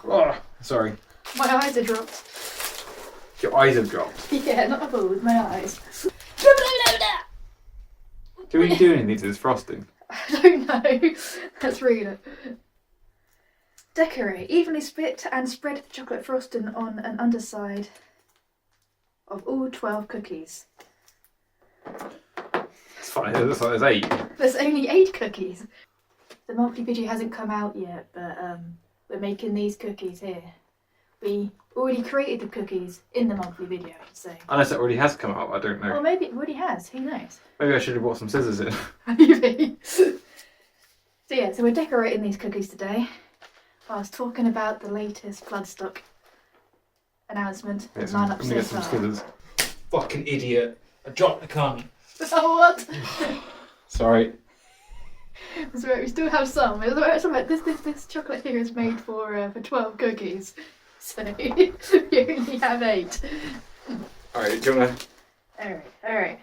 Oh, sorry. My eyes are dropped. Your eyes have dropped. Yeah, not my balls, my eyes. Do we do anything to this frosting? I don't know. Let's read it. Decorate. Evenly split and spread the chocolate frosting on an underside of all 12 cookies. It's fine. It's like there's 8. There's only 8 cookies. The monthly video hasn't come out yet, but we're making these cookies here. We already created the cookies in the monthly video, I should say. Unless it already has come out, I don't know. Or maybe it already has, who knows? Maybe I should have brought some scissors in. Maybe. So we're decorating these cookies today. I was talking about the latest Bloodstock announcement. I'm Lineup gonna get so some far. scissors. Fucking idiot. I dropped the gun. Oh, what? Sorry. So we still have some. This chocolate here is made for 12 cookies. So we only have 8. Alright, do you wanna... Alright.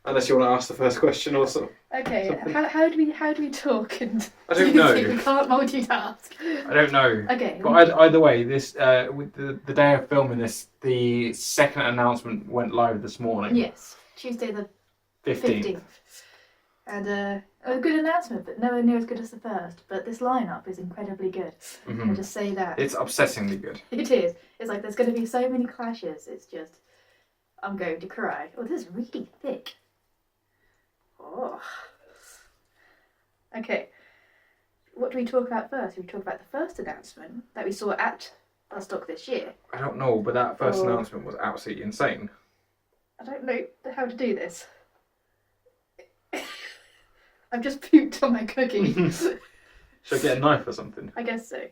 Unless you want to ask the first question or something. Okay, how do we talk and I don't know. we can't multitask. I don't know. Okay. But either way, this with the day of filming this, the second announcement went live this morning. Yes, Tuesday the 15th. And a good announcement, but nowhere near as good as the first. But this lineup is incredibly good. Mm-hmm. I'll just say that. It's obsessingly good. It is. It's like there's going to be so many clashes. It's just, I'm going to cry. Oh, this is really thick. Oh. Okay. What do we talk about first? We talk about the first announcement that we saw at Bloodstock this year. I don't know, but that first announcement was absolutely insane. I don't know how to do this. I've just pooped on my cookie. Should I get a knife or something? I guess so.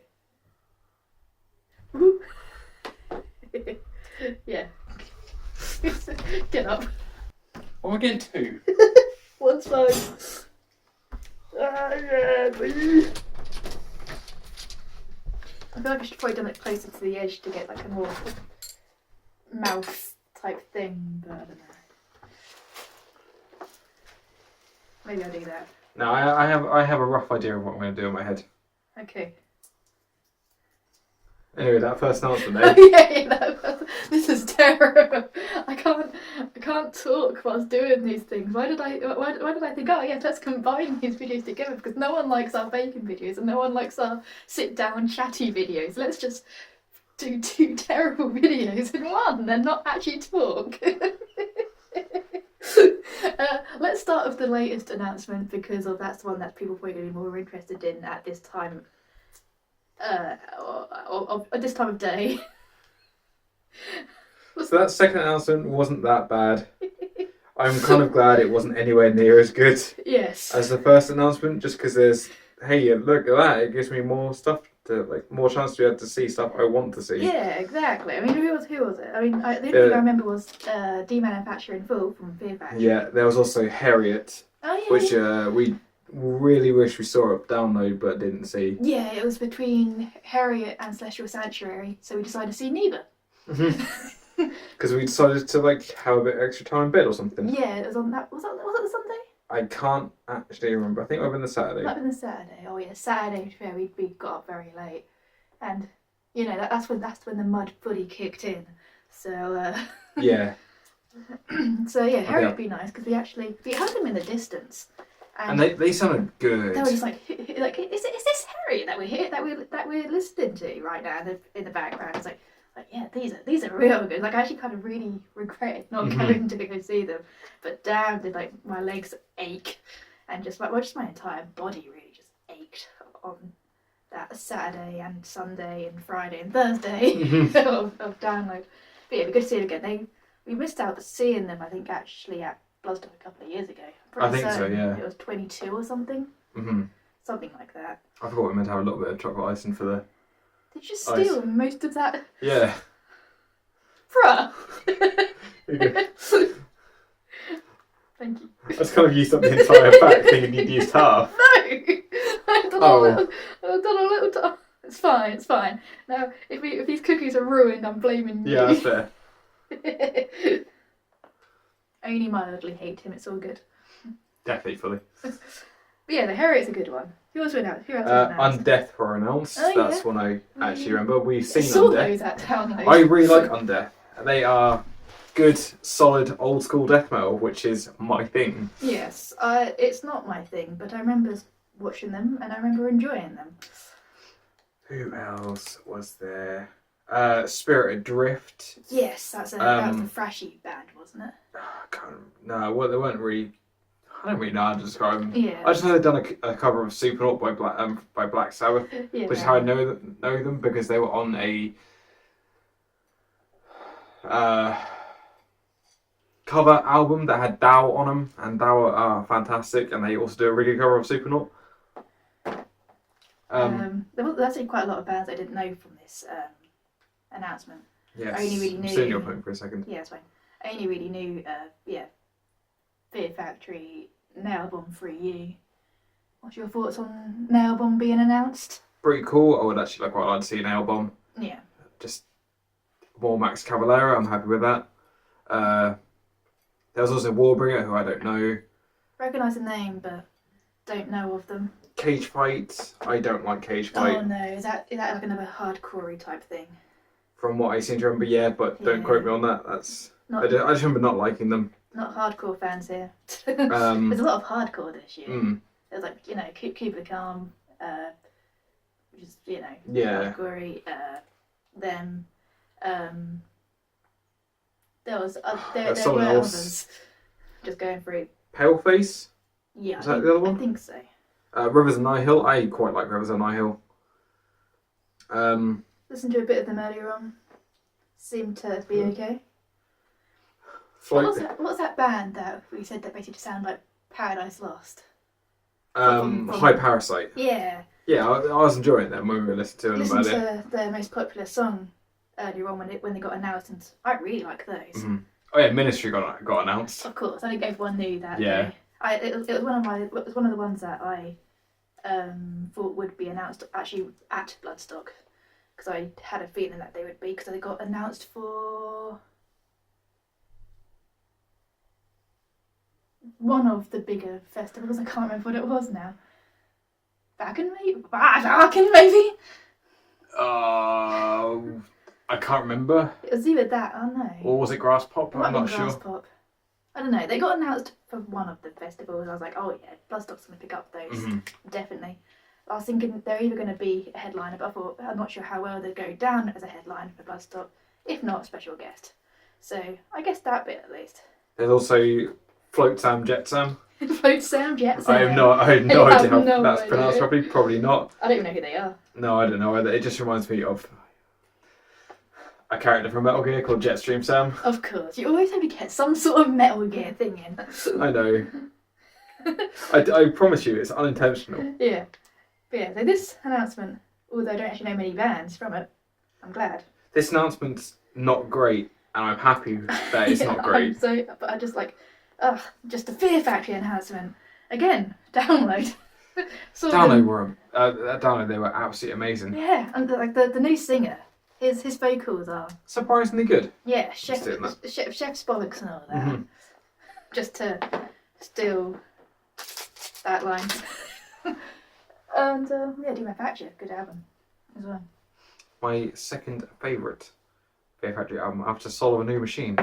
Yeah. Get up. Oh, we're getting 2. One's fine. Yeah, please. I feel like I should probably done it closer to the edge to get like a more mouth type thing, but I don't know. Maybe I'll do that. No, I have a rough idea of what I'm going to do in my head. Okay. Anyway, that first announcement, This is terrible. I can't talk whilst doing these things. Why did I think, oh yeah, let's combine these videos together, because no one likes our bacon videos and no one likes our sit down chatty videos. Let's just do 2 terrible videos in one and not actually talk. Let's start with the latest announcement, because that's the one that people probably going to be more interested in at this time. At this time of day. So that second announcement wasn't that bad. I'm kind of glad it wasn't anywhere near as good Yes. as the first announcement, just because there's, hey, look at that, it gives me more stuff to, like, more chance to be able to see stuff I want to see. Yeah, exactly. I mean, who was it? I mean, the only thing I remember was Demanufacture in Full from Fear Factory. Yeah, there was also Heriot, which we really wish we saw a download but didn't see. Yeah, it was between Heriot and Celestial Sanctuary, so we decided to see neither. Because we decided to like have a bit extra time in bed or something. Yeah, it was on that. Was it the Sunday? I can't actually remember. I think it might have been the Saturday. Might have been the Saturday. Oh yeah, Saturday. To be fair, we got up very late, and you know that's when the mud fully kicked in. So yeah. So yeah, Heriot would be nice because we heard them in the distance. And they sounded good. They were just like is this Heriot that we're listening to right now in the background? It's like yeah, these are real good. Like I actually kind of really regret not going to go see them, but damn, did like my legs ache, and just my entire body really just ached on that Saturday and Sunday and Friday and Thursday of download. But yeah, we good to see it again. We missed out seeing them, I think, actually at Bloodstock a couple of years ago. I think so, yeah. It was 22 or something. Mm-hmm. Something like that. I forgot we meant to have a little bit of chocolate icing for the... Did you steal most of that? Yeah. Bruh! Thank you. I just kind of used up the entire pack thinking you'd used half. No! I've done a little time. It's fine. Now, if these cookies are ruined, I'm blaming you. Yeah, that's fair. I only mildly hate him, it's all good. Definitely fully. But yeah, the Heriot's a good one. Who else was announced? Undeath were announced. Oh, That's yeah. one I actually remember. We've I seen saw Undeath. those at download. I really like Undeath. They are good, solid, old school death metal, which is my thing. Yes, it's not my thing, but I remember watching them and I remember enjoying them. Who else was there? Spirit Adrift. Yes, that was the thrashy band, wasn't it? I can't. No, well, they weren't really. I don't really know how to describe them. Yeah. I just know they've done a cover of Supernaut by Black Sabbath, Yeah. which is how I know them because they were on a cover album that had Dow on them, and Dow are fantastic, and they also do a really good cover of Supernaut. There's actually quite a lot of bands I didn't know from this announcement. Yes. I only really knew. I'm still in your phone for a second. Yeah, it's fine. I only really knew, Fear Factory, Nailbomb for You. What's your thoughts on Nailbomb being announced? Pretty cool. I would actually quite like to see an Nailbomb. Yeah. Just more Max Cavalera. I'm happy with that. There was also Warbringer, who I don't know. Recognise the name, but don't know of them. Cage Fight. I don't like Cage Fight. Oh no, is that like another hardcore type thing? From what I seem to remember, yeah, but don't quote me on that. I just remember not liking them. Not hardcore fans here. There's a lot of hardcore this year. There's like, Kublai Khan, which is, hardcore, them. There were others. Just going through. Paleface? Yeah, Is that the other one? I think so. Rivers of Nihil. I quite like Rivers of Nihil. Listened to a bit of them earlier on. Seemed to be okay. What's that band that we said that basically sounded like Paradise Lost? High Parasite. Yeah. Yeah, I was enjoying them when we were listening to them about it. Listened to their most popular song earlier on when they got announced, and I really like those. Mm-hmm. Oh yeah, Ministry got announced. Of course, I think everyone knew that. Yeah. Day. It was one of the ones that I thought would be announced actually at Bloodstock, because I had a feeling that they would be, because they got announced for one of the bigger festivals. I can't remember what it was now. Wacken maybe? I can't remember. It was either that or no. Or was it Grass Pop? I'm not sure. Pop. I don't know. They got announced for one of the festivals. I was like, oh yeah, Bloodstock's going to pick up those. Definitely. I was thinking they're either going to be a headliner, but I thought, I'm not sure how well they'd go down as a headline for Bloodstock. If not, special guest. So I guess that bit at least. There's also Flotsam and Jetsam. Flotsam and Jetsam. I have no idea how that's pronounced properly. Probably not. I don't even know who they are. No, I don't know either. It just reminds me of a character from Metal Gear called Jetstream Sam. Of course. You always have to get some sort of Metal Gear thing in. I know. I promise you, it's unintentional. Yeah. But yeah, so this announcement, although I don't actually know many bands from it, I'm glad. This announcement's not great, and I'm happy that it's not great. But I just just a Fear Factory announcement. Again, download. Download, they were absolutely amazing. Yeah, and the new singer, his vocals are surprisingly good. Yeah, Chef's bollocks and all that. Just to steal that line. And Fear Factory, good album as well. My second favourite Fear Factory album after Soul of a New Machine.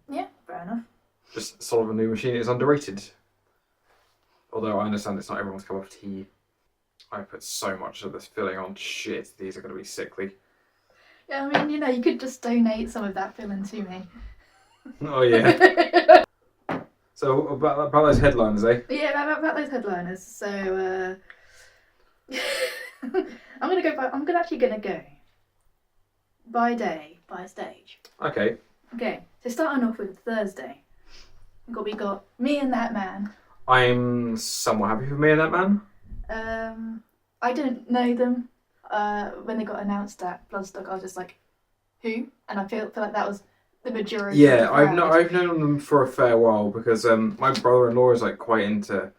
Yeah, fair enough. Just Soul of a New Machine is underrated. Although I understand it's not everyone's cup of tea. I put so much of this filling on. Shit, these are going to be sickly. Yeah, I mean, you could just donate some of that filling to me. Oh yeah. So about those headliners, eh? Yeah, about those headliners. So I'm actually gonna go by day, by stage. Okay. Okay. So starting off with Thursday, we got Me and That Man. I'm somewhat happy with Me and That Man. I didn't know them when they got announced at Bloodstock. I was just like, who? And I feel like that was the majority. Yeah, I've known them for a fair while because my brother-in-law is quite into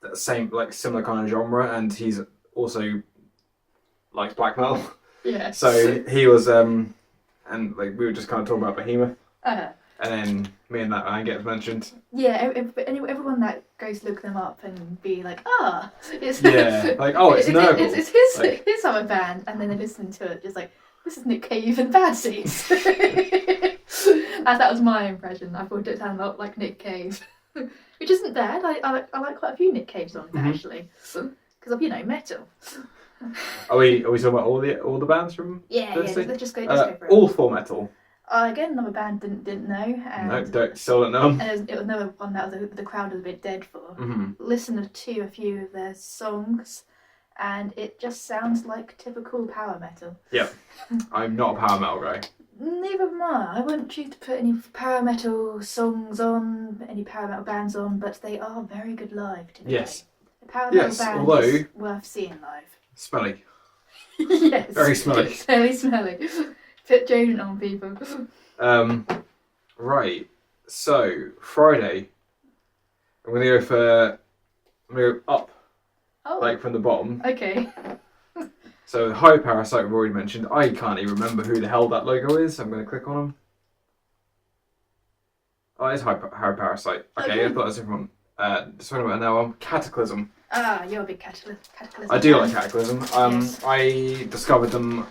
that same similar kind of genre, and he's also likes black metal. Yeah. So he was and we were just kind of talking about Behemoth. And then me and that man gets mentioned. Yeah, everyone that goes to look them up and be like, it's like, oh, it's Nurgle. It's his Like, his summer band, and then they listen to it, just like, this is Nick Cave and the Bad Seeds. As that was my impression. I thought it sounded a lot like Nick Cave, which isn't bad. I like quite a few Nick Cave songs actually, because of metal. Are we talking about all the bands from? Yeah. Let's Just go for it. All for metal. Again, another band didn't know. And No, still don't know. And it was another one that the crowd was a bit dead for. Listened to a few of their songs, and it just sounds like typical power metal. Yep. I'm not a power metal guy. Neither am I. I wouldn't choose to put any power metal songs on, any power metal bands on, but they are very good live. Yes. A power metal band is worth seeing live. Smelly. Yes. Very smelly. Very smelly. Put deodorant on, people. Right. So Friday, I'm gonna go up, like from the bottom. Okay. So High Parasite we've already mentioned. I can't even remember who the hell that logo is. I'm gonna click on them. Oh, it's High Parasite. Okay, I thought it was everyone. Just talking about now. Kataklysm. You're a big Kataklysm. I do like Kataklysm. Yes. I discovered them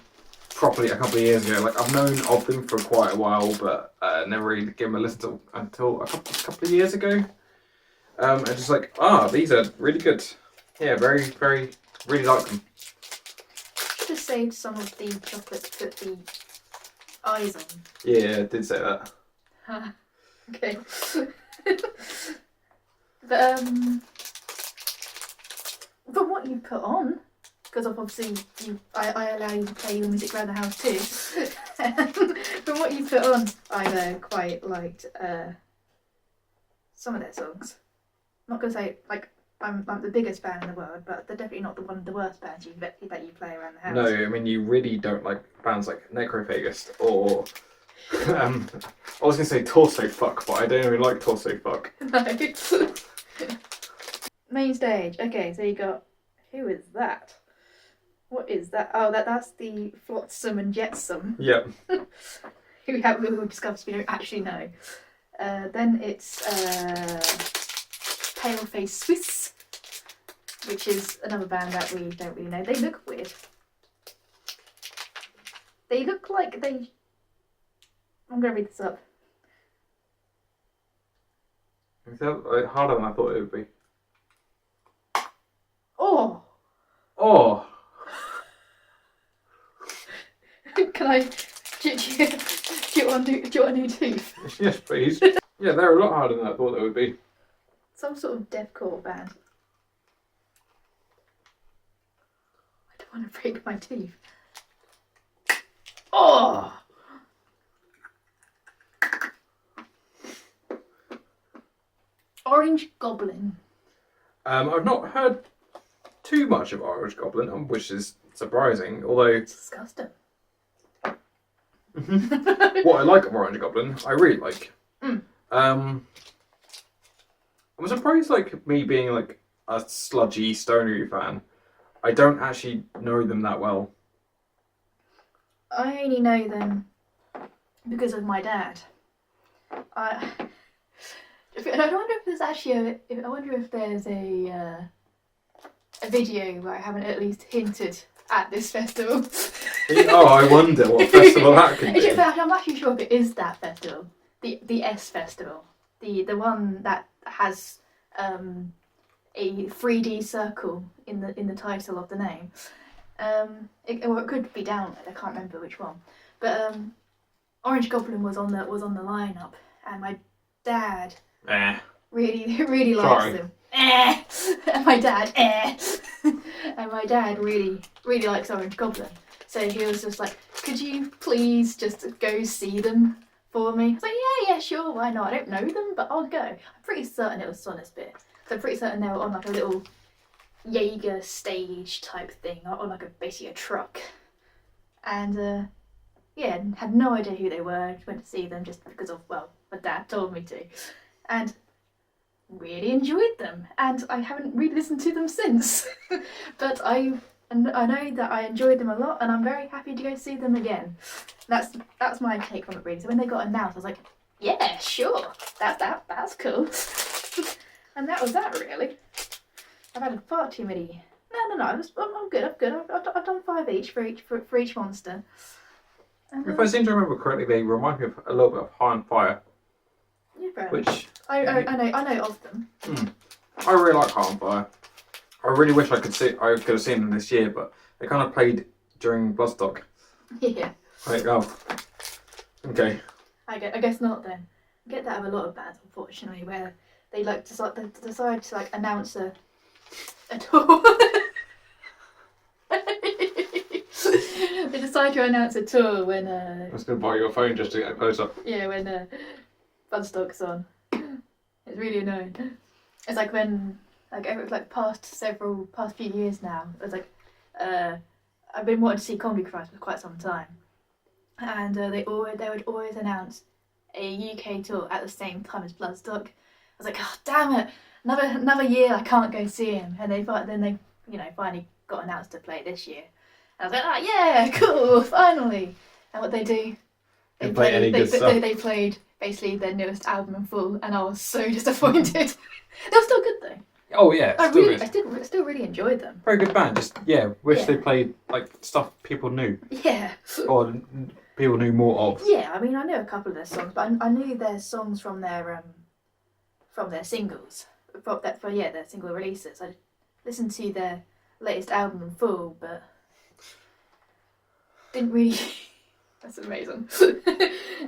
properly a couple of years ago. Like, I've known of them for quite a while, but never really gave them a listen until a couple of years ago. And just like, these are really good. Yeah, very, very, really like them. Should have saved some of the chocolate to put the eyes on. Yeah, I did say that. Okay. But from what you put on, because obviously I allow you to play your music around the house too. From what you put on, I quite liked some of their songs. I'm not gonna say like I'm the biggest fan in the world, but they're definitely not one of the worst bands that you play around the house. No, I mean you really don't like bands like Necrophagist or I was gonna say Torso Fuck, but I don't even like Torso Fuck. No. Main stage. Okay, so you got, who is that? What is that? Oh, that's the Flotsam and Jetsam. Yep. who we discussed we don't actually know. Then it's Paleface Swiss, which is another band that we don't really know. They look weird. They look like they... I'm going to read this up. It's harder than I thought it would be. Oh! Oh! Can I... Do you want a new tooth? Yes, please. Yeah, they're a lot harder than I thought they would be. Some sort of deathcore band. I don't want to break my teeth. Oh! Orange Goblin. I've not heard too much of Orange Goblin, which is surprising, although... It's disgusting. What I like of Orange Goblin, I really like. I'm surprised, like, me being, like, a sludgy stonery fan, I don't actually know them that well. I only know them because of my dad. I wonder if there's actually I wonder if there's a video where I haven't at least hinted at this festival. Oh, I wonder what festival that could be. I'm actually sure if it is that festival, the S festival, the one that has a 3D circle in the title of the name. It could be download. I can't remember which one, but Orange Goblin was on the lineup, and my dad really likes them. And my dad and my dad really likes Orange Goblin. So he was just like, could you please just go see them for me? I was like, yeah, sure, why not? I don't know them, but I'll go. I'm pretty certain it was Sonisbit. So I'm pretty certain they were on like a little Jaeger stage type thing, on like basically a truck. And had no idea who they were. Went to see them just because of, well, my dad told me to. And really enjoyed them. And I haven't really listened to them since. But I know that I enjoyed them a lot, and I'm very happy to go see them again. That's my take from it really. So when they got announced, I was like, Yeah, sure. That's cool. And that was that, really. I've had far too many. No. I'm good. I've done 5 each for each monster. If I seem to remember correctly, they remind me of a little bit of High on Fire. Yeah, fair which enough. I know of them. I really like High on Fire. I really wish I could have seen them this year, but they kind of played during Bloodstock. Yeah. Like, oh, okay. I guess not then. I get that of a lot of bands, unfortunately, where they decide to like announce a tour. They decide to announce a tour when I was going to buy your phone just to get a close up. Yeah, when Bloodstock's on. It's really annoying. It's like when past few years now. It's like I've been wanting to see Comedy Christ for quite some time, and they would always announce a UK tour at the same time as Bloodstock. I was like, oh damn it, another year I can't go see him, and they finally got announced to play this year. And I was like, oh yeah, cool, finally. And what they do? They played basically their newest album in full, and I was so disappointed. They were still good though. Oh yeah, I still really enjoyed them. Very good band. Just wish they played like stuff people knew. Yeah. Or people knew more of. Yeah, I mean I know a couple of their songs, but I knew their songs from their singles, their single releases. I listened to their latest album in full, but didn't really. That's amazing.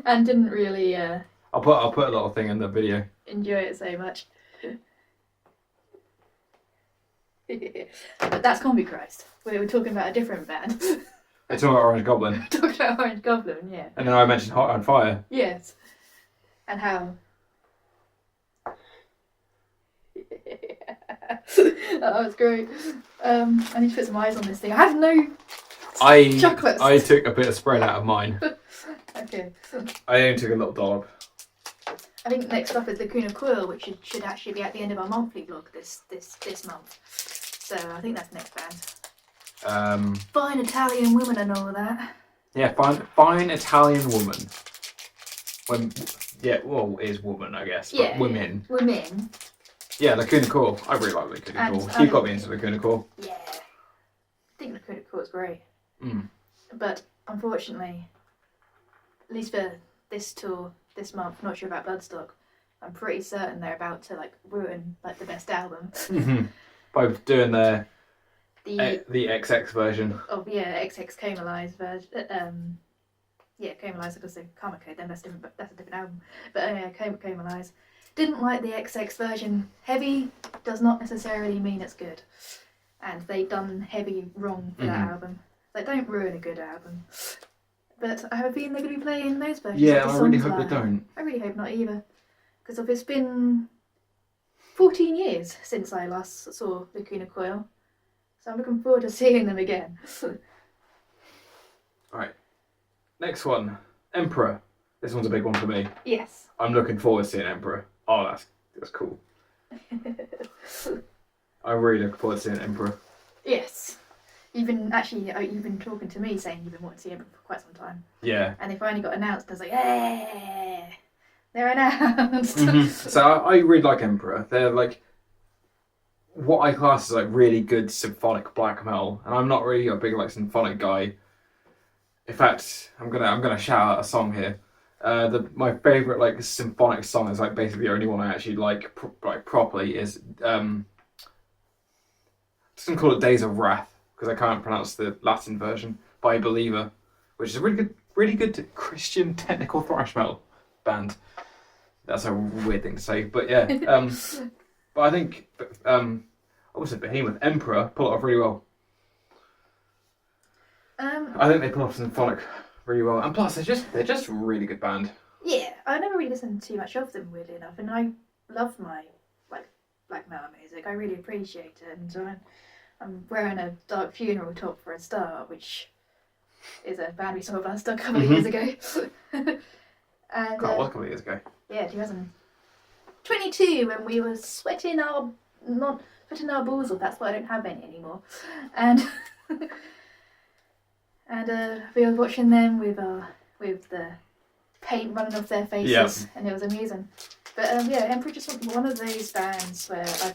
And didn't really. I'll put a little thing in the video. Enjoy it so much. But that's Combi Christ. We were talking about a different band. We're talking about Orange Goblin. Talking about Orange Goblin, yeah. And then I mentioned Hot on Fire. Yes. And how. That was great. I need to put some eyes on this thing. I have no chocolates. I took a bit of spread out of mine. Okay. I only took a little dollop. I think next up is Lacuna Coil, which should actually be at the end of our monthly vlog this month. So I think that's the next band. Fine Italian woman and all that. Yeah, fine Italian woman. Is woman, I guess. But Yeah, women. Women. Yeah, Lacuna Coil. I really like Lacuna Coil. She got me into Lacuna Coil. Yeah. I think Lacuna Coil is great. Mm. But unfortunately, at least for this tour this month, not sure about Bloodstock, I'm pretty certain they're about to ruin the best album. Mm-hmm. By doing the XX version. Of XX Caramelized version. Caramelized because they Karma Code, then that's a different album. But Caramelized. Didn't like the XX version. Heavy does not necessarily mean it's good. And they've done heavy wrong for that album. They don't ruin a good album. But I have a feeling they're going to be playing those versions. Yeah, I really hope they don't. I really hope not either. Because it's been 14 years since I last saw Lacuna Coil. So I'm looking forward to seeing them again. Alright. Next one. Emperor. This one's a big one for me. Yes. I'm looking forward to seeing Emperor. Oh, that's cool. I really look forward to seeing Emperor. Yes. You've been talking to me saying you've been wanting to see Emperor for quite some time. Yeah. And they finally got announced. I was like, hey, they're announced. Mm-hmm. So I really like Emperor. They're what I class as really good symphonic black metal, and I'm not really a big symphonic guy. In fact, I'm gonna shout out a song here. My favorite symphonic song is basically the only one I actually like properly is I'm just gonna call it Days of Wrath because I can't pronounce the Latin version by Believer, which is a really good Christian technical thrash metal band. That's a weird thing to say, but yeah. But I think also Behemoth Emperor pull it off really well. I think they pull off symphonic really well, and plus they're just a really good band. Yeah, I never really listened to too much of them, weirdly enough, and I love my black metal music. I really appreciate it, and I'm wearing a Dark Funeral top for a start, which is a band we saw Bloodstock a couple of years ago. And God, what was a couple of years ago? Yeah, 2022, when we were sweating our balls off. That's why I don't have any anymore, and. And we were watching them with the paint running off their faces, and it was amusing. But yeah, Emperor just one of those bands where I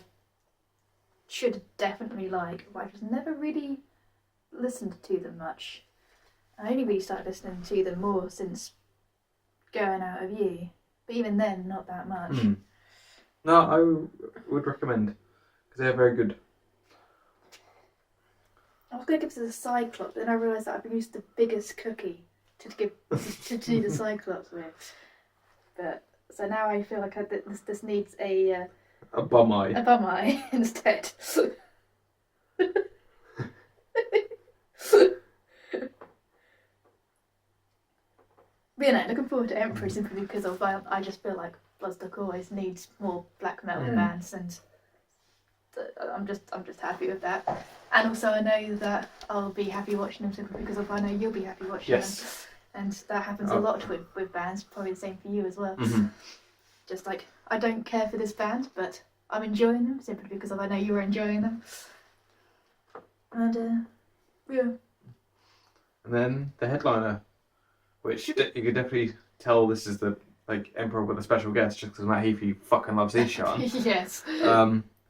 should definitely like, but I just never really listened to them much. I only really started listening to them more since Going Out of You, but even then, not that much. No, I would recommend, because they're very good. I was going to give this a Cyclops, but then I realised that I've used the biggest cookie to do the Cyclops with. But so now I feel like this needs a bum eye. A bum eye instead. But you know, looking forward to Emperor simply because of I just feel like Bloodstock always needs more black metal bands, and I'm just happy with that. And also I know that I'll be happy watching them simply because I know you'll be happy watching them. And that happens a lot with bands, probably the same for you as well. Just like, I don't care for this band, but I'm enjoying them simply because I know you're enjoying them. And yeah. And then the headliner, which you could definitely tell this is the Emperor with a special guest, just because Matt Heafy fucking loves Ishan. Yes.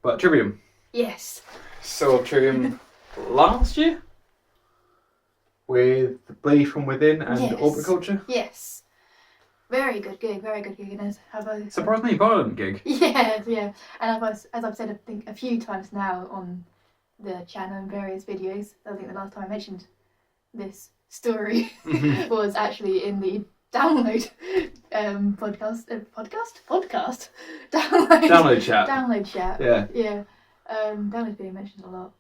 But Trivium. Yes. Saw Trivium last year with Bleed From Within and Orbit Culture. Yes. Very good gig, and surprisingly violent gig. Yeah. And as I've said, I think a few times now on the channel and various videos, I think the last time I mentioned this story was actually in the download podcast download chat. Yeah. Download's being mentioned a lot,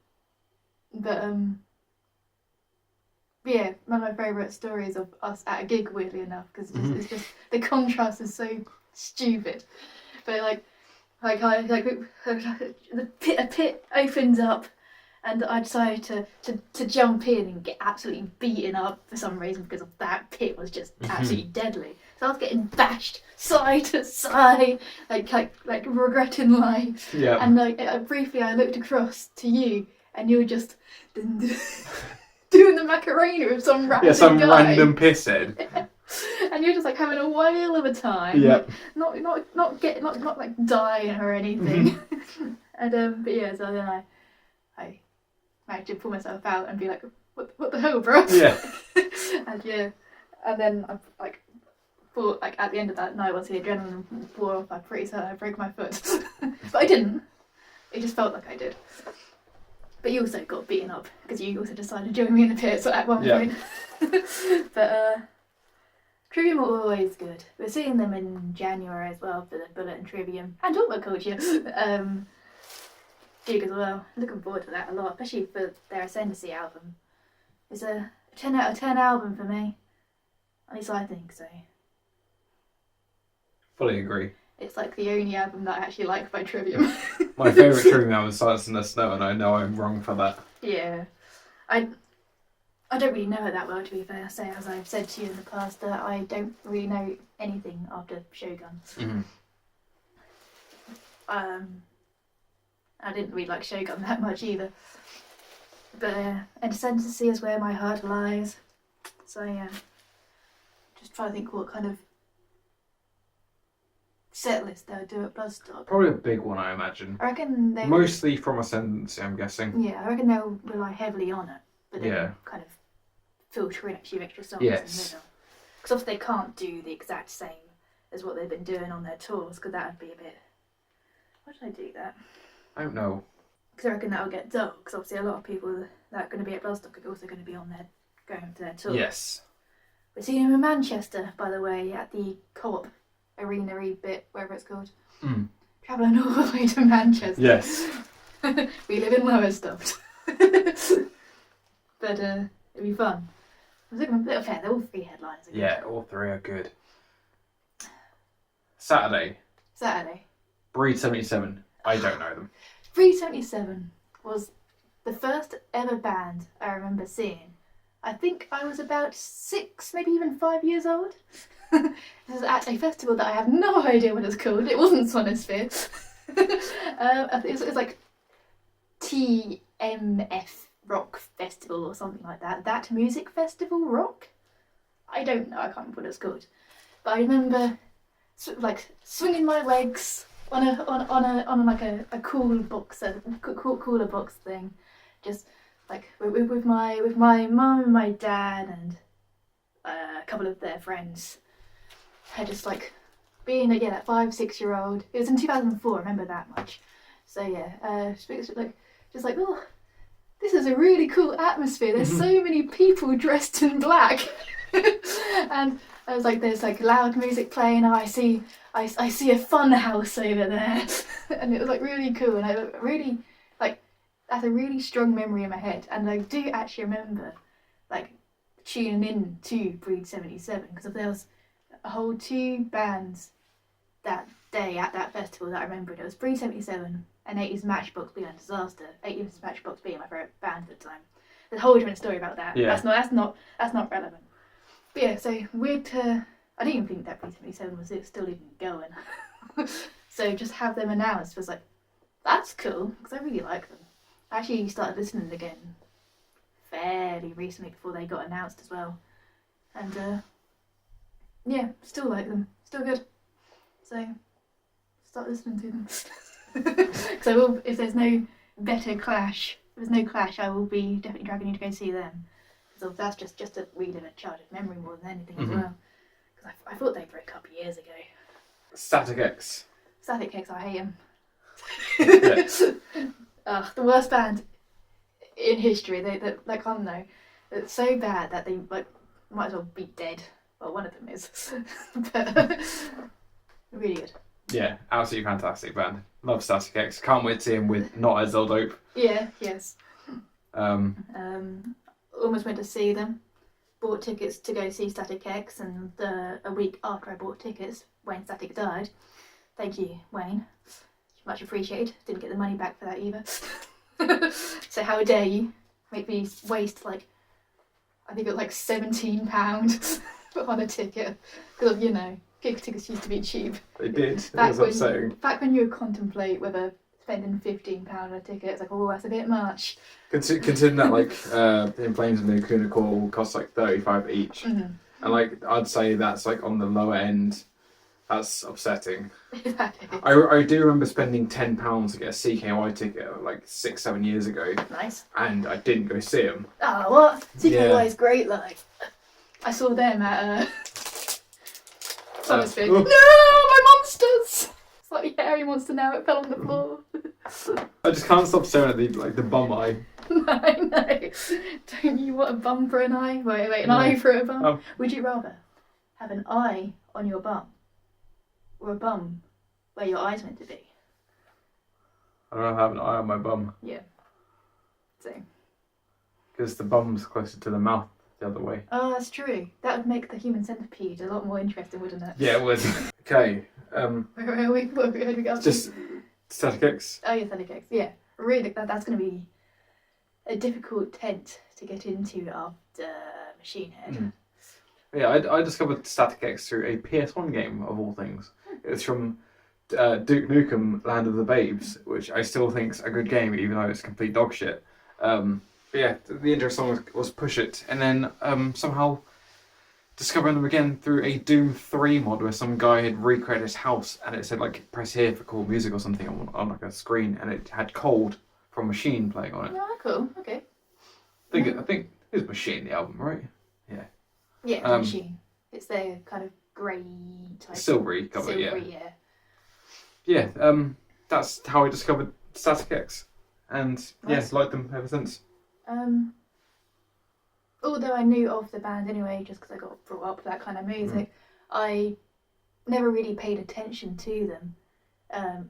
but yeah, one of my favourite stories of us at a gig, weirdly enough, because it's just the contrast is so stupid. But a pit opens up, and I decided to jump in and get absolutely beaten up for some reason because of that pit was just absolutely deadly. So I was getting bashed side to side, like regretting life. Yeah. And briefly I looked across to you, and you were just doing the Macarena with some random guy. Random pisshead. And you're just like having a whale of a time. Yeah. Like, not like dying or anything. And but yeah, so then I managed to pull myself out and be like, what the hell, bro? Yeah. And then I thought at the end of that night, once the adrenaline wore off, I'm pretty certain I broke my foot. But I didn't. It just felt like I did. But you also got beaten up because you also decided to join me in the pits at one point. But Trivium are always good. We're seeing them in January as well for the Bullet and Trivium and Orbit Culture gig as well. Looking forward to that a lot, especially for their Ascendancy album. It's a 10 out of 10 album for me. At least I think so. Fully agree. It's like the only album that I actually like by Trivium. My favourite Trivium album is Silence in the Snow, and I know I'm wrong for that. Yeah. I don't really know it that well, to be fair. So, as I've said to you in the past, that I don't really know anything after Shogun. I didn't really like Shogun that much either. But Ascendancy is where my heart lies. So yeah, just trying to think what kind of set list they would do at Bloodstock. Probably a big one, I imagine. I reckon they mostly from Ascendancy, I'm guessing. Yeah, I reckon they'll rely heavily on it, but then kind of filter in a few extra songs in the middle. Because obviously they can't do the exact same as what they've been doing on their tours, because that would be a bit... Why did I do that? I don't know. Because I reckon that'll get dull, because obviously a lot of people that are going to be at Bloodstock are also going to be on their going to their tour. Yes. We're seeing him in Manchester, by the way, at the Co-op Arena-y bit, wherever it's called. Travelling all the way to Manchester. Yes. We live in Lowestoft. But it'll be fun. I was looking a bit fair, they're all three headliners. Yeah, all three are good. Saturday. Breed 77. I don't know them. Breed 77 was the first ever band I remember seeing. I think I was about 6, maybe even 5 years old. This is at a festival that I have no idea what it's called. It wasn't Sonosphere. I think it was like TMF Rock Festival or something like that. That Music Festival Rock? I don't know, I can't remember what it's called. But I remember like swinging my legs on a cooler box thing, just like with my mum and my dad and a couple of their friends. I just like being that 5-6-year-old. It was in 2004. I remember that much. So yeah, just like oh, this is a really cool atmosphere. There's so many people dressed in black, and I was like, there's like loud music playing. Oh, I see a fun house over there, and it was like really cool. And I really like that's a really strong memory in my head. And I do actually remember like tuning in to Breed 77 because there was a whole 2 bands that day at that festival that I remembered. It was Breed 77 and 80s Matchbox being a disaster. 80s Matchbox being my favourite band at the time. There's a whole different story about that. Yeah. That's not relevant. But yeah, so weird to... I didn't even think that Breed 77 was still even going. So just have them announced was like, that's cool, because I really like them. I actually started listening again fairly recently before they got announced as well. And yeah, still like them. Still good. So start listening to them. Because I will, if there's no clash, I will be definitely dragging you to go see them. So that's just a really a childhood memory more than anything as well. Because I thought they broke up years ago. Static X. Static X, I hate them. Yeah. The worst band in history. They like I don't know. It's so bad that they like might as well be dead. Well, one of them is. But really good. Yeah, absolutely fantastic band. Love Static X. Can't wait to see him with Not As Dope. Yeah, yes. Almost went to see them. Bought tickets to go see Static X, and a week after I bought tickets, Wayne Static died. Thank you, Wayne. Much appreciated. Didn't get the money back for that either. So how dare you make me waste like, I think it was like £17 on a ticket. Because gig tickets used to be cheap. They did. It was upsetting. Back when you would contemplate whether spending £15 on a ticket, it's like, oh, that's a bit much. Considering that like In Flames and the Lacuna Coil cost like $35 each, and like I'd say that's like on the lower end. That's upsetting. I do remember spending £10 to get a CKY ticket like 6-7 years ago. Nice. And I didn't go see them. Oh, what? CKY is great. Like, I saw them at Somersby. Oh. No, my monsters! It's like a hairy monster now. It fell on the floor. I just can't stop staring at the bum eye. No. Don't you want a bum for an eye? Wait, an eye for a bum? Oh. Would you rather have an eye on your bum or a bum where your eye's meant to be? I don't have an eye on my bum. Yeah. Same. Because the bum's closer to the mouth the other way. Oh, that's true. That would make the human centipede a lot more interesting, wouldn't it? Yeah, it would. Okay. Where are we going? Just Static X. Oh, yeah, Static X. Yeah. Really, that's going to be a difficult tent to get into after Machine Head. Yeah, I discovered Static X through a PS1 game, of all things. It's from Duke Nukem Land of the Babes, which I still think's a good game, even though it's complete dog shit. But yeah, the intro song was Push It, and then somehow discovering them again through a Doom 3 mod where some guy had recreated his house, and it said like press here for cool music or something on like a screen, and it had Cold from Machine playing on it. Oh, cool. Okay. I think it was Machine, the album, right? Yeah. Yeah, Machine. It's their kind of grey type. Silvery cover, Silvery, yeah. Yeah, that's how I discovered Static X. And nice. Yeah, liked them ever since. Although I knew of the band anyway, just because I got brought up with that kind of music, I never really paid attention to them.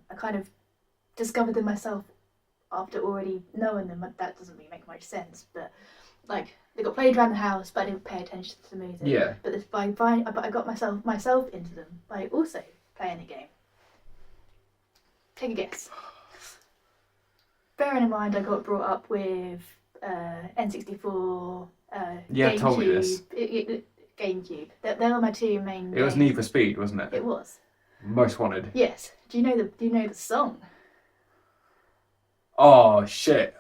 I kind of discovered them myself after already knowing them. That doesn't really make much sense, but like they got played around the house, but I didn't pay attention to the music. Yeah. But I got myself into them by also playing the game. Take a guess. Bearing in mind, I got brought up with N64. Yeah, told me this. GameCube. They were my two main. It was Need for Speed, wasn't it? It was. Most Wanted. Yes. Do you know the song? Oh shit.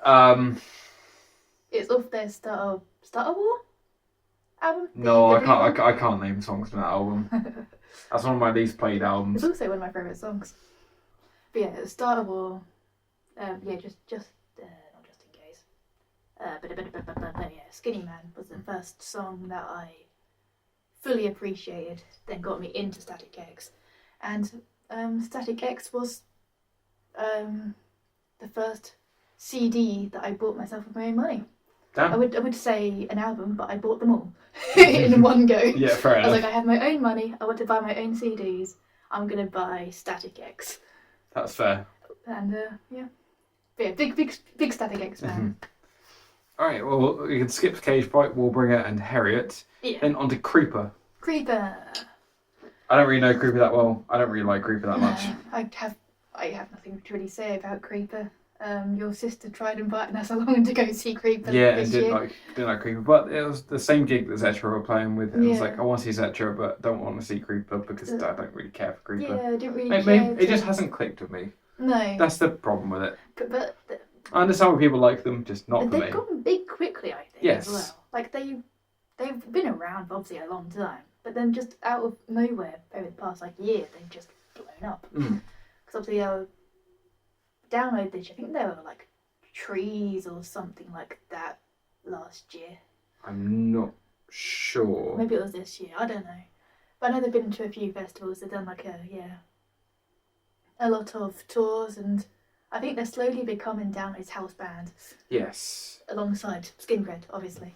It's off their Star War album? No, The Blue I can't name songs from that album. That's one of my least played albums. It's also one of my favourite songs. But yeah, at the start of all, just not just in case. But yeah, Skinny Man was the first song that I fully appreciated, then got me into Static X. And Static X was the first CD that I bought myself with my own money. Damn. I would say an album, but I bought them all in one go. Yeah, fair enough. I was like, I have my own money, I want to buy my own CDs, I'm going to buy Static X. That's fair. And yeah. But yeah, big Static X fan. Alright, well, you can skip Cage Fight, Warbringer and Heriot. Yeah. Then on to Creeper. Creeper. I don't really know Creeper that well. I don't really like Creeper that much. I have nothing to really say about Creeper. Your sister tried inviting us along to go see Creeper. Yeah, this and year. didn't like Creeper, but it was the same gig that Zetra were playing with. It was Yeah. like, I want to see Zetra, but don't want to see Creeper because I don't really care for Creeper. Yeah, I didn't really Maybe care. it just hasn't clicked with me. No. That's the problem with it. But I understand why people like them, just not for they've me. gotten big quickly, I think, Yes. as well. Like, they've been around for obviously a long time, but then just out of nowhere, over the past, like, year, they've just blown up. Because obviously, download this, I think they were, like, Trees or something like that last year. I'm not sure. Maybe it was this year, I don't know. But I know they've been to a few festivals, they've done, like, a lot of tours, and I think they're slowly becoming Download's house band. Yes. Alongside Skinred, obviously.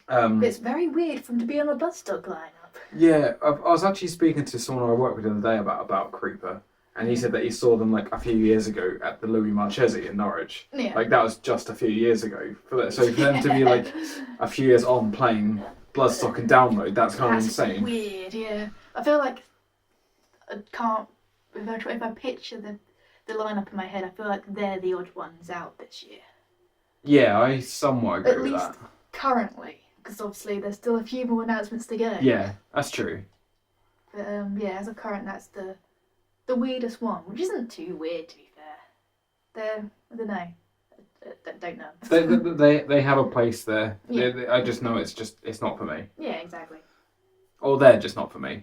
But it's very weird for them to be on a Bloodstock lineup. Yeah, I was actually speaking to someone I worked with the other day about Creeper, and he said that he saw them like a few years ago at the Louis Marchesi in Norwich. Yeah. Like that was just a few years ago. So for them to be like a few years on playing Bloodstock and Download, that's kind of insane. Weird, yeah. I feel like I can't. If I picture the lineup in my head, I feel like they're the odd ones out this year. Yeah, I somewhat agree At with least that. currently, because obviously there's still a few more announcements to go. Yeah, that's true. But yeah, as of current, that's the weirdest one, which isn't too weird to be fair. I don't know. I don't know. They have a place there. Yeah. I just know it's not for me. Yeah, exactly. Or they're just not for me.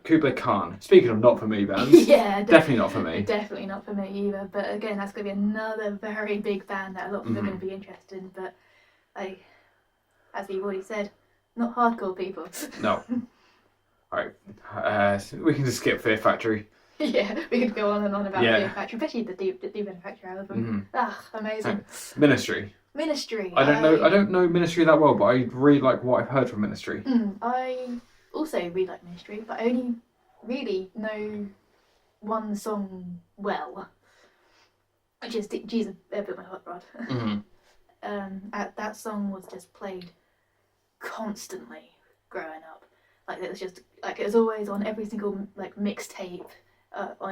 Kublai Khan. Speaking of not for me bands, Yeah, definitely not for me. Definitely not for me either. But again, that's going to be another very big band that a lot of people are going to be interested in. But like, as we've already said, not hardcore people. No. Alright. We can just skip Fear Factory. Yeah, we could go on and on about Yeah. Fear Factory, especially the Deep Factory album. Amazing. Ministry. Ministry. I don't know Ministry that well, but I really like what I've heard from Ministry. I also really like Ministry, but I only really know one song well, which is G's a Bit My Hot Rod. That song was just played constantly growing up. Like it was always on every single like mixtape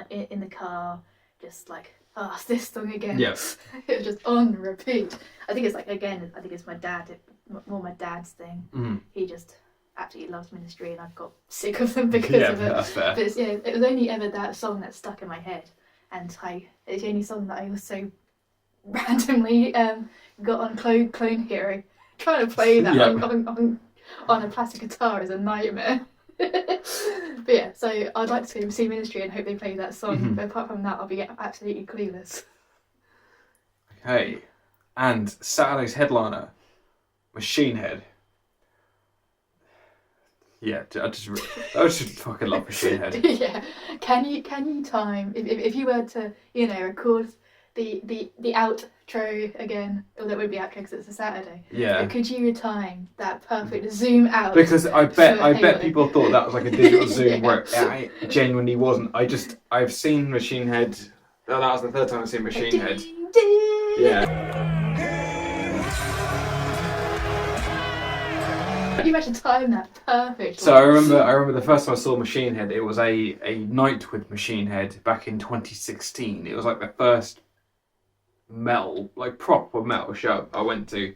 in the car, just like it's this song again. Yes. It was just on repeat. I think it's my dad. More my dad's thing. He just absolutely loves Ministry, and I've got sick of them because of it. That's fair. But it was only ever that song that stuck in my head, and it's the only song that I also randomly got on Clone Hero. Trying to play that on a plastic guitar is a nightmare. But yeah, so I'd like to see Ministry and hope they play that song. But apart from that, I'll be absolutely clueless. Okay, and Saturday's headliner, Machine Head. Yeah, I just fucking love Machine Head. Yeah, can you time if you were to record the outro again, although it would be outro because it's a Saturday. Yeah. But could you time that perfect zoom out? Because I bet people thought that was like a digital zoom where it genuinely wasn't. I've seen Machine Head. That was the third time I've seen Machine Head. Yeah. Can you imagine time that perfect? So I remember the first time I saw Machine Head. It was a night with Machine Head back in 2016. It was like the first proper metal show I went to.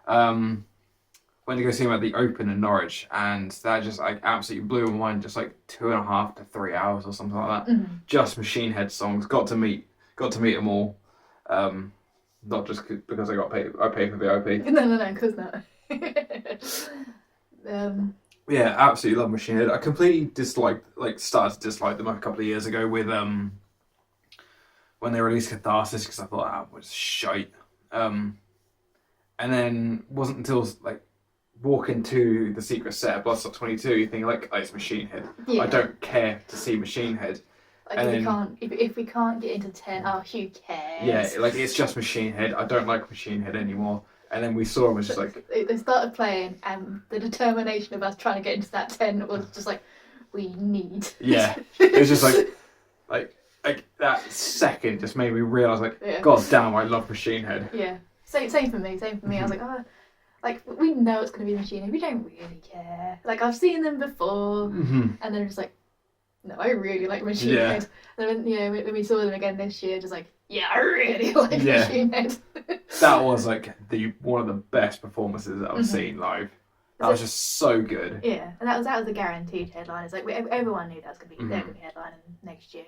Went to go see them at the Open in Norwich, and that just like absolutely blew my mind. Just like 2.5 to 3 hours or something like that. Just Machine Head songs. Got to meet them all. Not just because I paid for VIP. No, of course not. Yeah, absolutely love Machine Head. I completely started to dislike them a couple of years ago with when they released Catharsis, because I thought that was shite. And then wasn't until like walking to the secret set of Bloodstock 22, you think like, oh, it's Machine Head. Yeah. I don't care to see Machine Head. Like if we can't get into 10, oh, who cares? Yeah, like it's just Machine Head. I don't like Machine Head anymore. And then we saw him, was just like... They started playing, and the determination of us trying to get into that 10 was just like, we need. Yeah, it was just like that second just made me realise, like, yeah. God damn, I love Machine Head. Yeah, same for me. I was like, oh, like, we know it's going to be Machine Head, we don't really care. Like, I've seen them before, and then just like, no, I really like Machine Head. And then, when we saw them again this year, just like, yeah, I really like Machine Head. That was like one of the best performances that I've seen live. That was just so good. Yeah, and that was a guaranteed headline. It's like everyone knew that was gonna be they're gonna be headlining next year,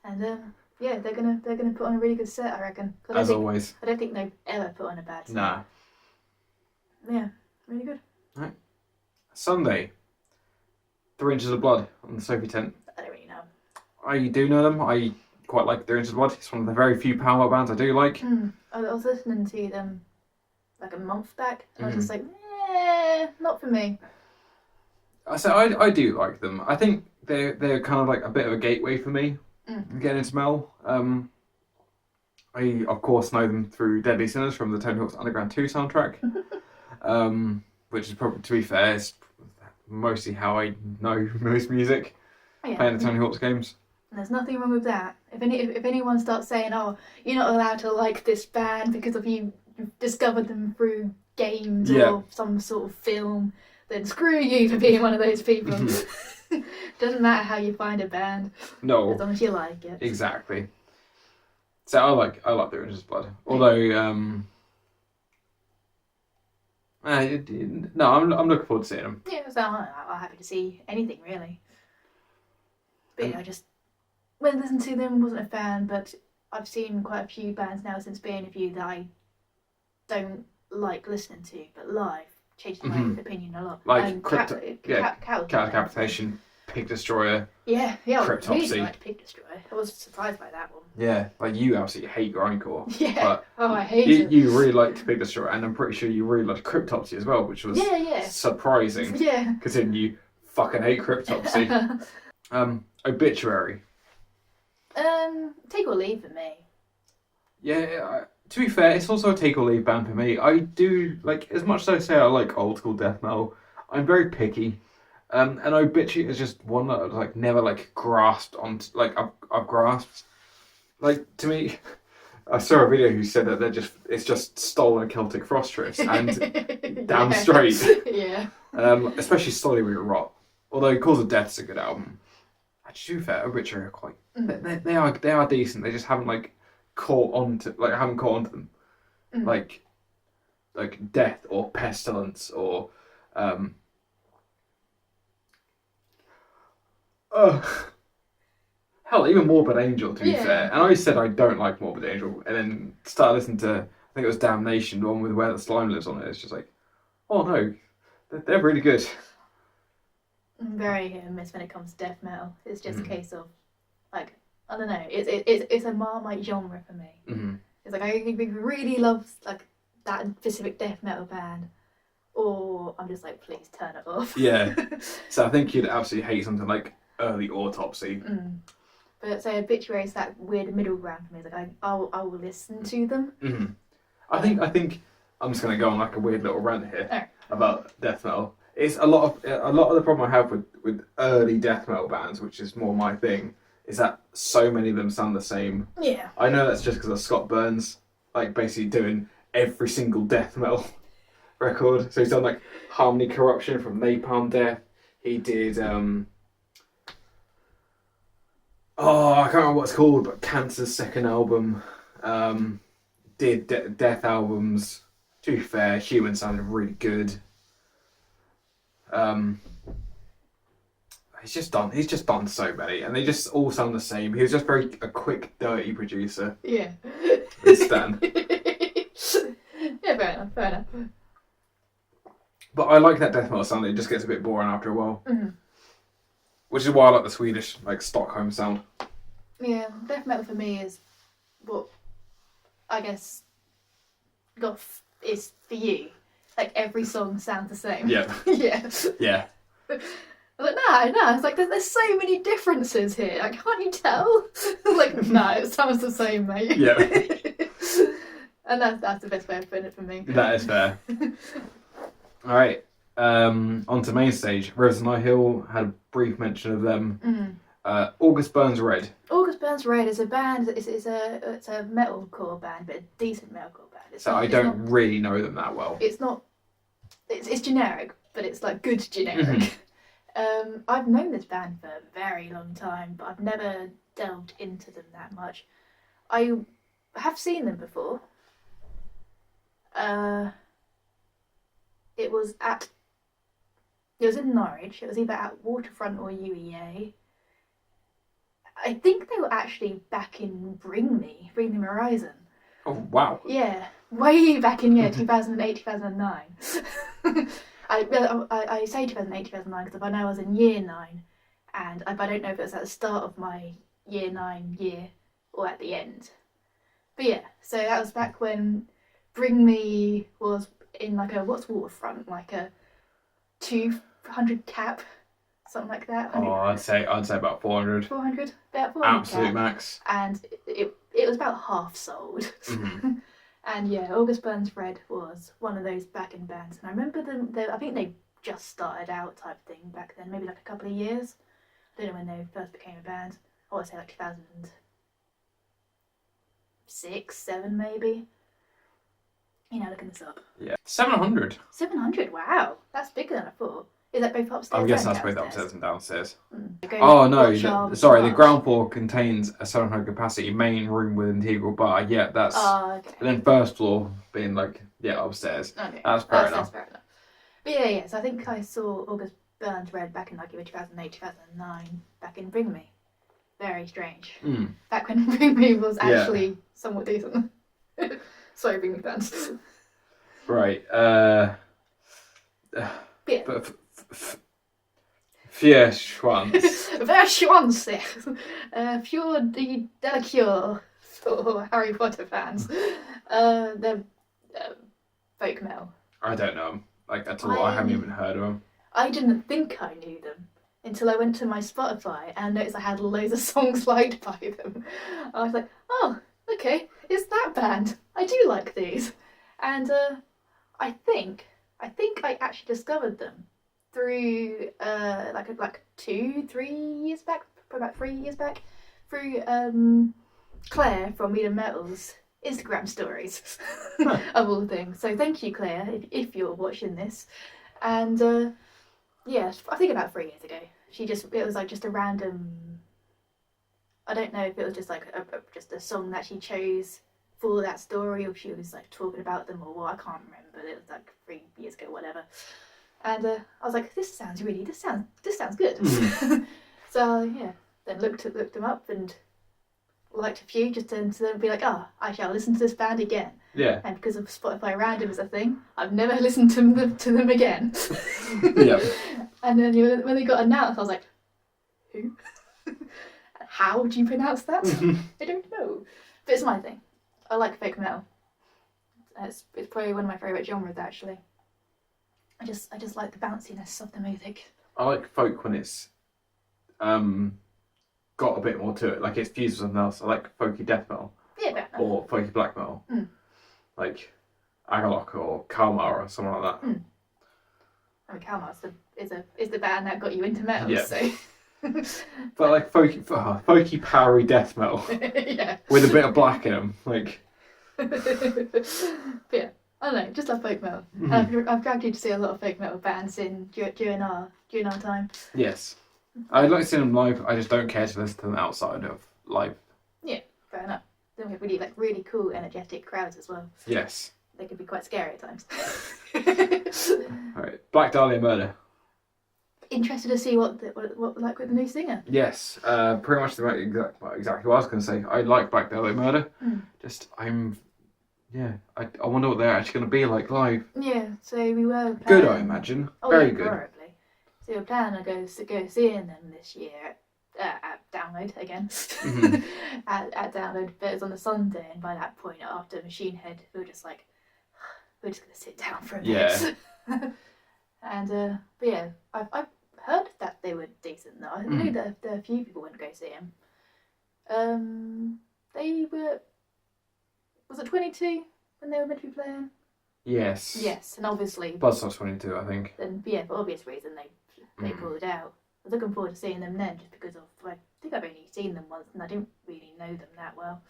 and they're gonna put on a really good set, I reckon. As always. I don't think they've ever put on a bad set. Nah. Yeah, really good. Right. Sunday, 3 Inches of Blood on the Sophie tent. I don't really know. I do know them. I quite like 3 Inches of Blood. It's one of the very few power metal bands I do like. I was listening to them like a month back, and I was just like, not for me. So I do like them. I think they're kind of like a bit of a gateway for me getting into metal. I of course know them through Deadly Sinners from the Tony Hawk's Underground 2 soundtrack, which is probably, to be fair, is mostly how I know most music, playing the Tony Hawk's games. And there's nothing wrong with that. If anyone starts saying, oh, you're not allowed to like this band because of you've discovered them through games or some sort of film, then screw you for being one of those people. Doesn't matter how you find a band. No. As long as you like it. Exactly. So I like 3 Inches of Blood. Although no, I'm looking forward to seeing them. Yeah, so I'm happy to see anything really. But yeah, I just when I listened to them, wasn't a fan, but I've seen quite a few bands now since being a few that I don't like listening to, but live changed my opinion a lot. Like Capitation, Pig Destroyer. Yeah, I Cryptopsy. really liked Pig Destroyer. I was surprised by that one. Yeah, like you absolutely hate grindcore. Yeah. But I hate it. You really liked Pig Destroyer, and I'm pretty sure you really liked Cryptopsy as well, which was surprising. Yeah. Considering you fucking hate Cryptopsy. Obituary. Take or leave for me. Yeah, to be fair, it's also a take or leave band for me. I do, like, as much as I say I like old school death metal, I'm very picky. And Obituary is just one that I've like never like grasped on, like I've grasped. Like, to me, I saw a video who said that it's just stolen Celtic Frost Drifts, and damn straight. Yeah. Especially Slowly We Rot. Although Cause of Death's a good album. To be fair, Obituary are quite they are decent. They just haven't caught on to them. Like Death or Pestilence or hell, even Morbid Angel, to be fair. And I said I don't like Morbid Angel, and then started listening to, I think it was Damnation, the one with Where the Slime Lives on it. It's just like, oh no, they're really good. I'm very hit and miss when it comes to death metal. It's just a case of, like, I don't know, it's a Marmite genre for me. It's like I really love like that specific death metal band, or I'm just like, please turn it off. Yeah. So I think you'd absolutely hate something like Early Autopsy. But so Obituary is that weird middle ground for me. It's like I will listen to them. I think I'm just gonna go on like a weird little rant here about death metal. It's a lot of the problem I have with early death metal bands, which is more my thing, is that so many of them sound the same. Yeah. I know that's just because of Scott Burns, like basically doing every single death metal record. So he's done like Harmony Corruption from Napalm Death. He did I can't remember what it's called, but Cancer's second album. Did death albums. To be fair, Human sounded really good. He's just done so many, and they just all sound the same. He was just a quick, dirty producer. Yeah. Stan. Yeah, fair enough. But I like that death metal sound. It just gets a bit boring after a while. Mm. Which is why I like the Swedish, like, Stockholm sound. Yeah, death metal for me is what I guess goth is for you. Like every song sounds the same. Yeah. Yeah. Yeah. I'm like, no, it's like there's so many differences here. Like, can't you tell? Like, no, it sounds the same, mate. Yeah. And that's the best way of putting it for me. That is fair. Alright, on to main stage. Rivers and Hill had a brief mention of them. August Burns Red. August Burns Red is a band. It's a metalcore band, but a decent metalcore band. I don't really know them that well. It's not. It's generic, but it's like good generic. I've known this band for a very long time, but I've never delved into them that much. I have seen them before. It was in Norwich. It was either at Waterfront or UEA. I think they were actually back in Bring Me Horizon. Oh, wow. Yeah, way back in 2008, 2009. I say 2008, 2009 because I know I was in year 9, and I don't know if it was at the start of my year 9 year or at the end. But yeah, so that was back when Bring Me was in like what's Waterfront, like a 200 cap, something like that. Oh, I'd say about 400. 400, about 400 Absolute cap. max. And it was about half sold. And yeah, August Burns Red was one of those backing bands, and I remember them. I think they just started out type thing back then, maybe like a couple of years. I don't know when they first became a band. I want to say like 2006, 7 maybe. You know, looking this up. Yeah, 700. 700. Wow, that's bigger than I thought. Is that both upstairs? I guess and that's both downstairs? upstairs and downstairs. Oh no, the ground floor contains a 700 capacity main room with integral bar. Yeah, that's. Okay. And then first floor being like, upstairs. Okay. That's fair enough. That's fair enough. But yeah, so I think I saw August Burns Red back in like 2008, 2009, back in Bring Me. Very strange. Back when Bring Me was actually somewhat decent. Sorry, Bring Me fans. Right. Yeah. Vier Schwanz. Vier Schwanz. Pure Delicure for Harry Potter fans. They're folk metal. I don't know them, like, at all. I haven't even heard of them. I didn't think I knew them until I went to my Spotify and noticed I had loads of songs liked by them. I was like, oh, okay, it's that band. I do like these. And I think I actually discovered them through like 2-3 years back, probably about 3 years back, through Claire from Meat and Metal's Instagram stories of all things. So thank you, Claire, if you're watching this. And yeah, I think about 3 years ago, it was like just a random. I don't know if it was just like just a song that she chose for that story, or she was like talking about them, or what, I can't remember. It was like 3 years ago, whatever. And I was like, this sounds good. So yeah, then looked them up and liked a few, just to then be like, I shall listen to this band again. Yeah. And because of Spotify Random is a thing, I've never listened to them again. Yeah. And then when they got announced, I was like, who? How do you pronounce that? I don't know. But it's my thing. I like folk metal. It's probably one of my favourite genres, actually. I just like the bounciness of the music. I like folk when it's got a bit more to it, like it's fused with something else. I like folky death metal. Yeah, death metal. Or folky black metal. Like Agalok or Kalmar or something like that. I mean, Kalmar is the band that got you into metal, so... But like folky powery death metal. Yeah. With a bit of black in them, like. But yeah, I don't know, just love folk metal. I've dragged you to see a lot of folk metal bands during our time. Yes, I'd like to see them live. I just don't care to listen to them outside of live. Yeah, fair enough. Then we have really cool, energetic crowds as well. Yes, they can be quite scary at times. Alright, Black Dahlia Murder. Interested to see what like with the new singer. Yes, pretty much exactly what I was going to say. I like Black Dahlia Murder. Just I'm Yeah, I wonder what they're actually going to be like live. Yeah, so we were planning... Good, I imagine. Oh, Very yeah, good. probably. So we were planning to go seeing them this year at Download again. Mhm. at Download, but it was on a Sunday, and by that point, after Machine Head, we were just like, we're just going to sit down for a bit. Yeah. And, but yeah, I've heard that they were decent though. I knew that a few people went to go see them. They were... Was it 22 when they were meant to be playing? Yes. Yes, and obviously... Bloodstock's 22, I think. Then, yeah, for obvious reason, they pulled out. I was looking forward to seeing them then, just because of... I think I've only seen them once, and I didn't really know them that well.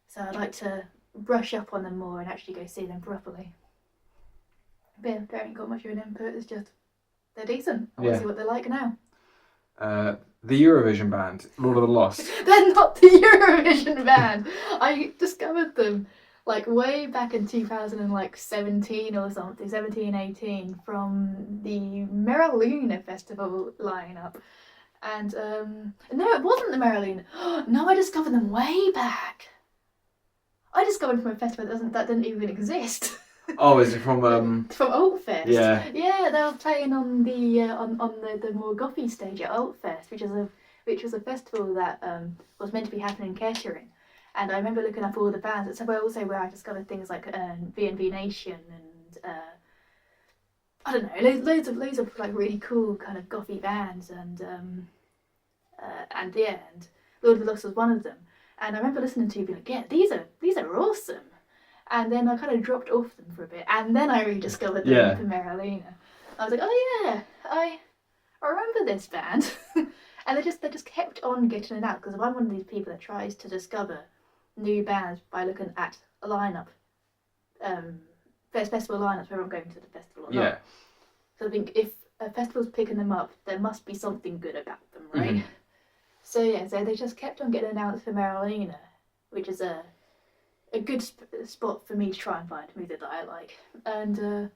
So I'd like to brush up on them more and actually go see them properly. But yeah, they haven't got much of an input, it's just... They're decent. I want to see what they're like now. The Eurovision band, Lord of the Lost. They're not the Eurovision band! I discovered them like way back in 2017 or something, 17, 18, from the Luna Festival lineup. And no, it wasn't the Luna. No, I discovered them way back. I discovered them from a festival that didn't even exist. Oh, is it from From Altfest? Yeah. Yeah, they were playing on the the more gothy stage at Altfest, which was a festival that was meant to be happening in Kettering. And I remember looking up all the bands. It's also where I discovered things like V&V Nation and I don't know, loads of like really cool kind of gothy bands, and yeah, and Lord of the Lost was one of them. And I remember listening to being like, yeah, these are awesome. And then I kind of dropped off them for a bit, and then I rediscovered them for Luna. I was like, oh yeah, I remember this band. And they just kept on getting it out, because I'm one of these people that tries to discover new bands by looking at a lineup, festival lineups, whether I'm going to the festival or not. So I think if a festival's picking them up, there must be something good about them, right? Mm-hmm. So yeah, so they just kept on getting announced for Luna, which is a good spot for me to try and find music that I like. And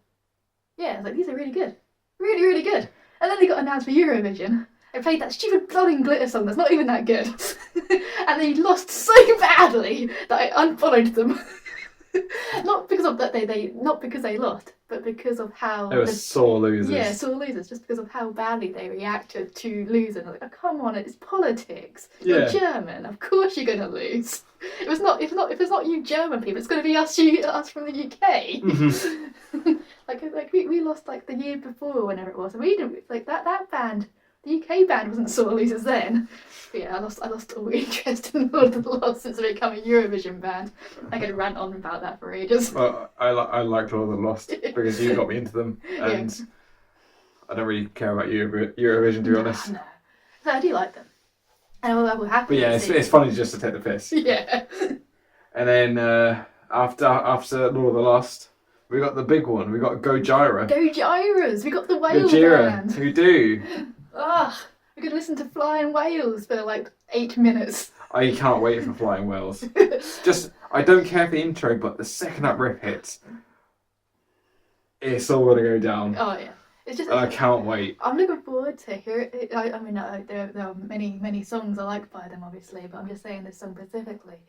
yeah, I was like, these are really good. Really, really good. And then they got announced for Eurovision. They played that stupid Blood and Glitter song that's not even that good. And they lost so badly that I unfollowed them. Not because of that not because they lost, but because of how they were sore losers. Yeah, sore losers, just because of how badly they reacted to losing. I was like, oh, come on, it's politics. You're German, of course you're gonna lose. If it's not you German people, it's gonna be us from the UK. Mm-hmm. like we lost like the year before, whenever it was, and we didn't like that band. The UK band wasn't sore losers then. But yeah, I lost all interest in Lord of the Lost since they became a Eurovision band. I could rant on about that for ages. Well, I liked Lord of the Lost because you got me into them, and I don't really care about Eurovision, to be honest. No. So I do like them, and I will happy. But yeah, it's funny just to take the piss. Yeah. And then after Lord of the Lost, we got the big one. We got Gojira. Gojiras. We got the whale Gojira. band. Who do? We could listen to Flying Whales for like 8 minutes. I can't wait for Flying Whales. I don't care for the intro, but the second that riff hits, it's all gonna go down. Oh yeah, and I can't wait. I'm looking forward to hear it. I mean, there are many songs I like by them, obviously, but I'm just saying this song specifically.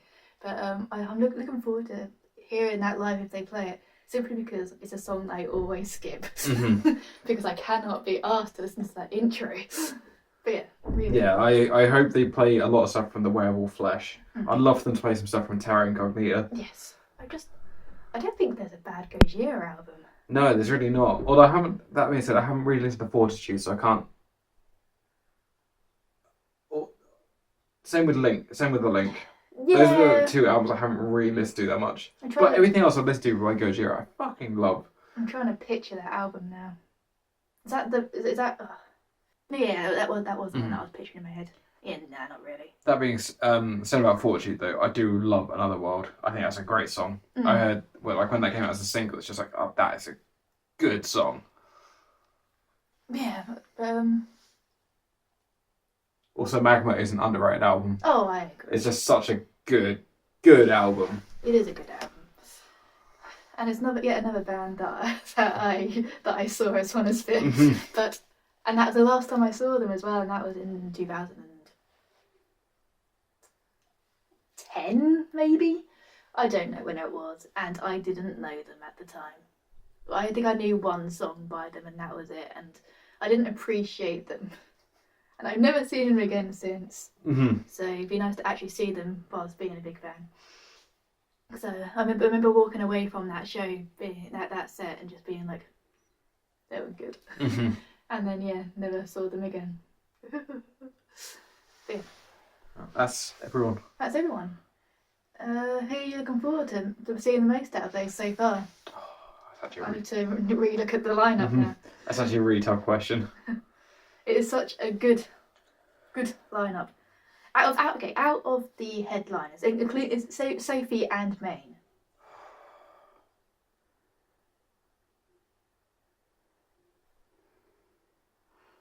But I'm looking forward to hearing that live if they play it. Simply because it's a song I always skip. Mm-hmm. Because I cannot be asked to listen to that intro. But yeah, really. Yeah, I hope they play a lot of stuff from the Werewolf Flesh. Mm-hmm. I'd love for them to play some stuff from Terra Incognita. Yes. I don't think there's a bad Gojira album. No, there's really not. Although that being said, I haven't really listened to Fortitude, so I can't. Same with the Link. Yeah. Those are the two albums I haven't really listened to that much. But everything else I've listened to by Gojira, I fucking love. I'm trying to picture that album now. Is that? Yeah, that was the one that I was picturing in my head. Yeah, nah, not really. That being said about Fortitude, though, I do love Another World. I think that's a great song. Mm-hmm. I heard when that came out as a single, it's just like, oh, that is a good song. Yeah. Also, Magma is an underrated album. Oh, I agree. It's just such a good album. It is a good album, and it's yet another band that I saw as one as fit. Mm-hmm. And that was the last time I saw them as well, and that was in 2010 maybe. I don't know when it was, and I didn't know them at the time. I think I knew one song by them, and that was it. And I didn't appreciate them, and I've never seen them again since. Mm-hmm. So it'd be nice to actually see them whilst being a big fan. So I remember walking away from that show, being that set, and just being like, they were good. Mm-hmm. And then never saw them again. Yeah. That's everyone. That's everyone. Who are you looking forward to seeing the most out of those so far? I need to re-look at the lineup now. That's actually a really tough question. It is such a good lineup. Out of the headliners, including Sophie and Maine.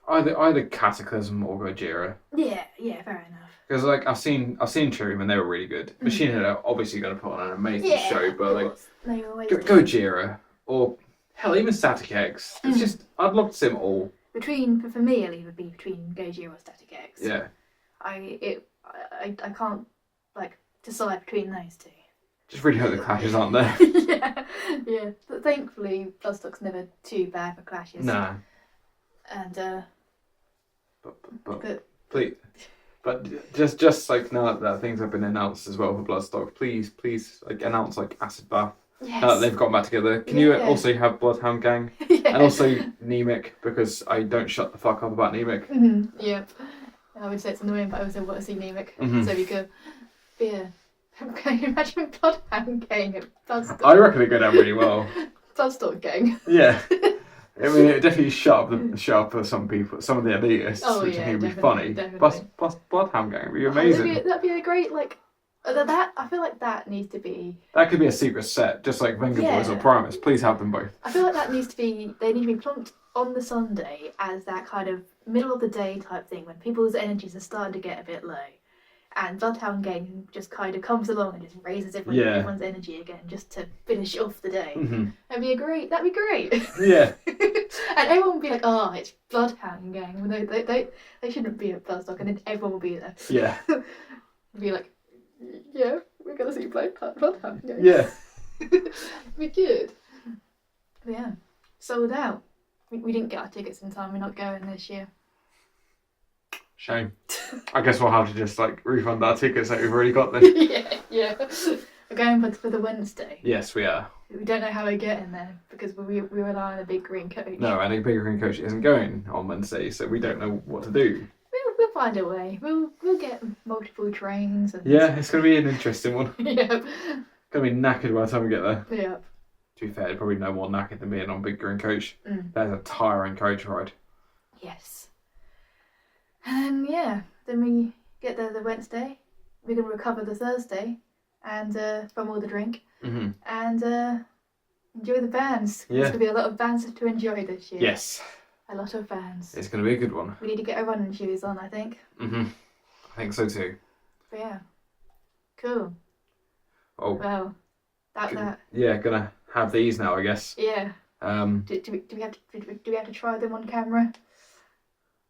Either Kataklysm or Gojira. Yeah, fair enough. Because like I've seen Trivium and they were really good. Machine Head are obviously going to put on an amazing show, but like Gojira or hell even Static X. It's just I'd love to see them all. For me, it would be between Gojira or Static X. Yeah. I can't like decide between those two. Just really hope the clashes aren't there. yeah. But thankfully, Bloodstock's never too bad for clashes. Nah. And but please, but just like now that things have been announced as well for Bloodstock, please like announce like Acid Bath. Yes. Now that they've got back together. Can you also have Bloodhound Gang? And also Nemec, because I don't shut the fuck up about Nemec. Mm-hmm. Yep. I would say it's annoying, but I also want to see Nemec. So we could be a... Can you imagine Bloodhound Gang at Bloodstock? I reckon it'd go down really well. Bloodstock Gang. Yeah. I mean, it definitely shut up for some people, some of the elitists, which I think would be funny. Plus Bloodhound Gang would be amazing. That'd be a great, like... That I feel like that needs to be... That could be a secret set, just like Venga Boys or Primus. Please have them both. I feel like that needs to be... They need to be plonked on the Sunday as that kind of middle of the day type thing when people's energies are starting to get a bit low. And Bloodhound Gang just kind of comes along and just raises everyone's energy again just to finish off the day. That'd be great. Yeah. And everyone would be like, oh, it's Bloodhound Gang. Well, they shouldn't be at Bloodstock, and then everyone will be there. Yeah. Be like, yeah, we're going to see Bloodhound Gang. Yeah. Be good. But yeah, sold out. We didn't get our tickets in time. We're not going this year. Shame. I guess we'll have to just like refund our tickets that we've already got then. yeah. We're going for the Wednesday. Yes, we are. We don't know how we get in there because we rely on a big green coach. No, and a big green coach isn't going on Wednesday, so we don't know what to do. We'll find a way. We'll get multiple trains. And... Yeah, it's going to be an interesting one. Yeah. Going to be knackered by the time we get there. Yeah. To be fair, probably no more knackered than being on big green coach. That's a tiring coach ride. Yes. And then we get there the Wednesday. We're going to recover the Thursday and from all the drink and enjoy the bands. Yeah. There's going to be a lot of bands to enjoy this year. Yes. A lot of bands. It's going to be a good one. We need to get our running shoes on, I think. I think so too. But yeah. Cool. Oh. Well, that. Yeah, gonna have these now, I guess. Yeah. Do we have to try them on camera?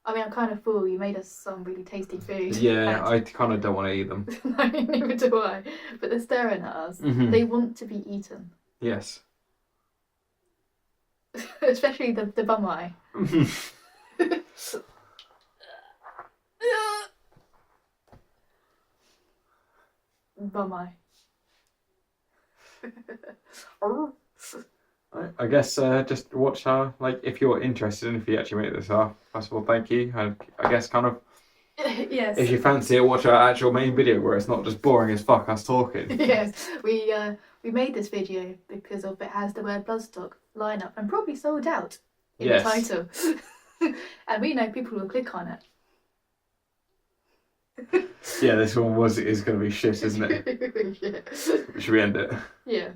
I mean, I'm kind of full. You made us some really tasty food. Yeah, I kind of don't want to eat them. No, neither do I. But they're staring at us. They want to be eaten. Yes. Especially the bum eye. Bum eye. I guess just watch our, like, if you're interested and if you actually make this up, first of all, thank you. I guess kind of, yes. if you fancy it, watch our actual main video where it's not just boring as fuck us talking. Yes, we made this video because of it has the word Bloodstock lineup and probably sold out in the title. And we know people will click on it. Yeah, this one is going to be shit, isn't it? Yeah. Should we end it? Yeah.